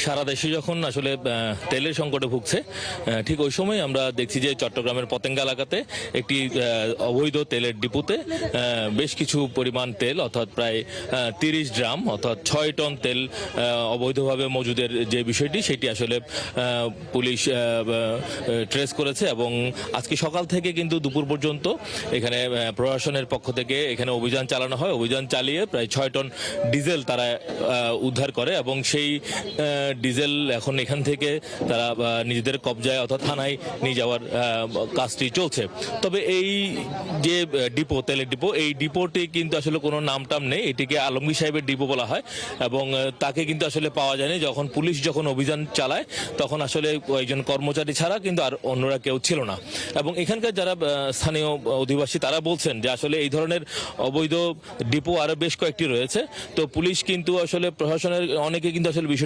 সারা দেশে যখন আসলে তেলের সংকটে ভুগছে, ঠিক ওই সময় আমরা দেখছি যে চট্টগ্রামের পতেঙ্গা এলাকাতে একটি অবৈধ তেলের ডিপুতে বেশ কিছু পরিমাণ তেল অর্থাৎ প্রায় 30 ড্রাম অর্থাৎ 6 টন তেল অবৈধভাবে মজুদের যে বিষয়টি সেটি আসলে পুলিশ ট্রেস করেছে এবং আজকে সকাল থেকে কিন্তু দুপুর পর্যন্ত এখানে প্রশাসনের পক্ষ থেকে এখানে অভিযান চালানো হয়। অভিযান চালিয়ে প্রায় 6 টন ডিজেল তারা উদ্ধার করে এবং সেই ডিজেল এখন এখান থেকে তারা নিজেদের কবজায় অর্থাৎ থানায় নিয়ে যাওয়ার কাজটি চলছে। তবে এই যে ডিপো, তেলের ডিপো, এই ডিপোটি কিন্তু আসলে কোনো নামটাম নেই, এটিকে আলমগীর সাহেবের ডিপো বলা হয় এবং তাকে কিন্তু আসলে পাওয়া যায়নি। যখন পুলিশ অভিযান চালায় তখন আসলে কয়েকজন কর্মচারী ছাড়া কিন্তু আর অন্যরা কেউ ছিল না। এবং এখানকার যারা স্থানীয় অধিবাসী তারা বলছেন যে আসলে এই ধরনের অবৈধ ডিপো আরো বেশ কয়েকটি রয়েছে। তো পুলিশ কিন্তু আসলে প্রশাসনের অনেকে কিন্তু আসলে বিষয়টা